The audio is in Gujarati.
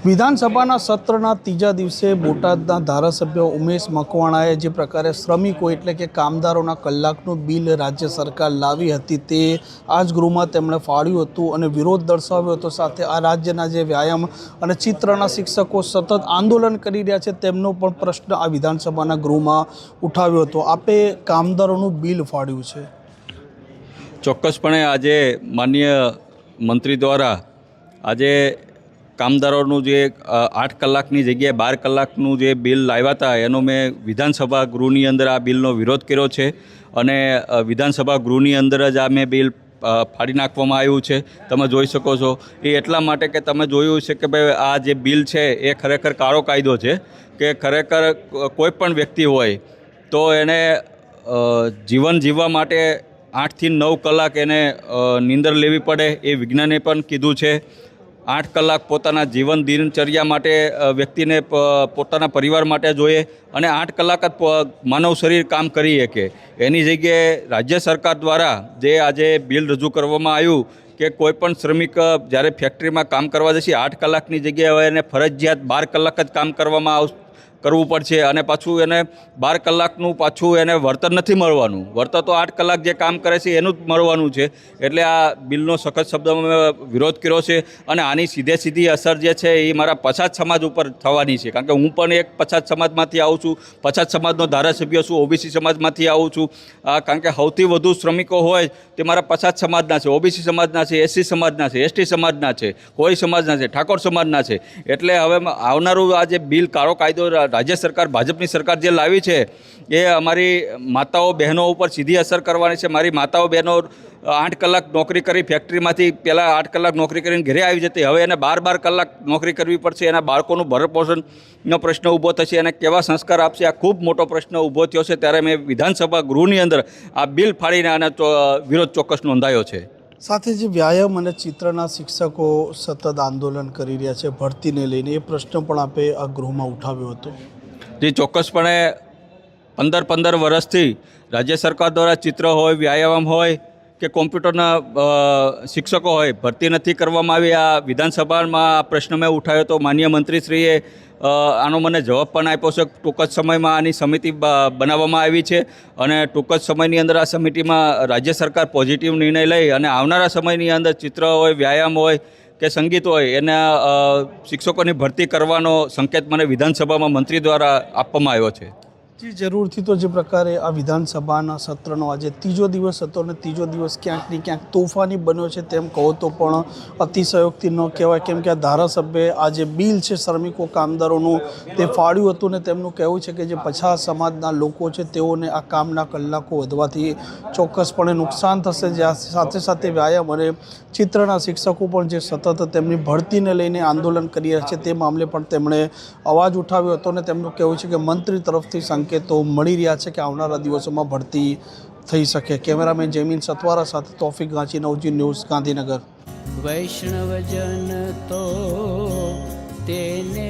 વિધાનસભાના સત્રના ત્રીજા દિવસે બોટાદના ધારાસભ્ય ઉમેશ મકવાણાએ જે પ્રકારે શ્રમિકો એટલે કે કામદારોના કલાકનું બિલ રાજ્ય સરકાર લાવી હતી તે આ જ ગૃહમાં તેમણે ફાળ્યું હતું અને વિરોધ દર્શાવ્યો હતો। સાથે આ રાજ્યના જે વ્યાયામ અને ચિત્રના શિક્ષકો સતત આંદોલન કરી રહ્યા છે તેમનો પણ પ્રશ્ન આ વિધાનસભાના ગૃહમાં ઉઠાવ્યો હતો। આપે કામદારોનું બિલ ફાળ્યું છે। ચોક્કસપણે આજે માનનીય મંત્રી દ્વારા આજે કામદારોનું જે 8 કલાકની જગ્યાએ 12 કલાકનું જે બિલ લાવ્યા હતા એનો મેં વિધાનસભા ગૃહની અંદર આ બિલનો વિરોધ કર્યો છે અને વિધાનસભા ગૃહની અંદર જ આ મેં બિલ ફાડી નાખવામાં આવ્યું છે। તમે જોઈ શકો છો એ એટલા માટે કે તમે જોયું છે કે ભાઈ આ જે બિલ છે એ ખરેખર કાળો કાયદો છે કે ખરેખર કોઈ પણ વ્યક્તિ હોય તો એને જીવન જીવવા માટે 8 થી 9 કલાક એને નીંદર લેવી પડે એ વિજ્ઞાને પણ કીધું છે। 8 કલાક પોતાના જીવન દિનચર્યા માટે વ્યક્તિને પોતાના પરિવાર માટે જોઈએ અને 8 કલાક જ માનવ શરીર કામ કરી શકે। એની જગ્યાએ રાજ્ય સરકાર દ્વારા જે આજે બિલ રજૂ કરવામાં આવ્યું કે કોઈપણ શ્રમિક જ્યારે ફેક્ટરીમાં કામ કરવા જશે 8 કલાકની જગ્યાએ એને ફરજિયાત 12 કલાક જ કામ કરવું પડશે અને પાછું એને 12 કલાકનું પાછું એને વળતર નથી મળવાનું। વળતર તો 8 કલાક જે કામ કરે છે એનું જ મળવાનું છે। એટલે આ બિલનો સખત શબ્દમાં મેં વિરોધ કર્યો છે અને આની સીધી અસર જે છે એ મારા પછાત સમાજ ઉપર થવાની છે, કારણ કે હું પણ એક પછાત સમાજમાંથી આવું છું, પછાત સમાજનો ધારાસભ્ય છું, ઓબીસી સમાજમાંથી આવું છું। કારણ કે સૌથી વધુ શ્રમિકો હોય તે મારા પછાત સમાજના છે, ઓબીસી સમાજના છે, એસસી સમાજના છે, એસટી સમાજના છે, કોળી સમાજના છે, ઠાકોર સમાજના છે। એટલે હવે આવનારું આ જે બિલ કાળો કાયદો રાજ્ય સરકાર ભાજપની સરકાર જે લાવી છે એ અમારી માતાઓ બહેનો ઉપર સીધી અસર કરવાની છે। મારી માતાઓ બહેનો 8 કલાક નોકરી કરી ફેક્ટરીમાંથી પહેલાં 8 કલાક નોકરી કરીને ઘરે આવી જતી, હવે એને 12 કલાક નોકરી કરવી પડશે। એના બાળકોનું ભરણપોષણનો પ્રશ્ન ઊભો થશે અને કેવા સંસ્કાર આપશે આ ખૂબ મોટો પ્રશ્ન ઊભો થયો છે। ત્યારે મેં વિધાનસભા ગૃહની અંદર આ બિલ ફાડીને આનો વિરોધ ચોક્કસ નોંધાયો છે। સાથે જે વ્યાયામ અને ચિત્રના શિક્ષકો સતત આંદોલન કરી રહ્યા છે ભરતીને લઈને એ પ્રશ્ન પણ આપે આ ગૃહમાં ઉઠાવ્યો હતો। જે ચોક્કસપણે 15 વર્ષથી રાજ્ય સરકાર દ્વારા ચિત્ર હોય, વ્યાયામ હોય કે કોમ્પ્યુટરના શિક્ષકો હોય ભરતી નથી કરવામાં આવી। આ વિધાનસભામાં આ પ્રશ્ન મેં ઉઠાવ્યો હતો। માનનીય મંત્રીશ્રીએ આનો મને જવાબ પણ આપ્યો છે। ટૂંક જ સમયમાં આની સમિતિ બનાવવામાં આવી છે અને ટૂંક જ સમયની અંદર આ સમિતિમાં રાજ્ય સરકાર પોઝિટિવ નિર્ણય લઈ અને આવનારા સમયની અંદર ચિત્ર હોય, વ્યાયામ હોય કે સંગીત હોય એના શિક્ષકોની ભરતી કરવાનો સંકેત મને વિધાનસભામાં મંત્રી દ્વારા આપવામાં આવ્યો છે। જી જરૂરથી। તો જે પ્રકારે આ વિધાનસભાના સત્રનો આજે ત્રીજો દિવસ હતો અને ત્રીજો દિવસ ક્યાંક ને ક્યાંક તોફાની બન્યો છે તેમ કહો તો પણ અતિશયોક્તિ ન કહેવાય, કેમ કે આ ધારાસભ્યે આ જે બિલ છે શ્રમિકો કામદારોનું તે ફાળ્યું હતું અને તેમનું કહેવું છે કે જે પછાત સમાજના લોકો છે તેઓને આ કામના કલાકો વધવાથી ચોક્કસપણે નુકસાન થશે। જ્યાં સાથે સાથે વ્યાયામ અને ચિત્રના શિક્ષકો પણ જે સતત તેમની ભરતીને લઈને આંદોલન કરી રહ્યા છે તે મામલે પણ તેમણે અવાજ ઉઠાવ્યો હતો અને તેમનું કહેવું છે કે મંત્રી તરફથી સંકેતો મળી રહ્યા છે કે આવનારા દિવસોમાં ભરતી થઈ શકે। કેમેરામેન જયમીન સતવારા સાથે તોફિક ગાંચી, નવજીવન ન્યૂઝ, ગાંધીનગર। વૈષ્ણવજન તો તેને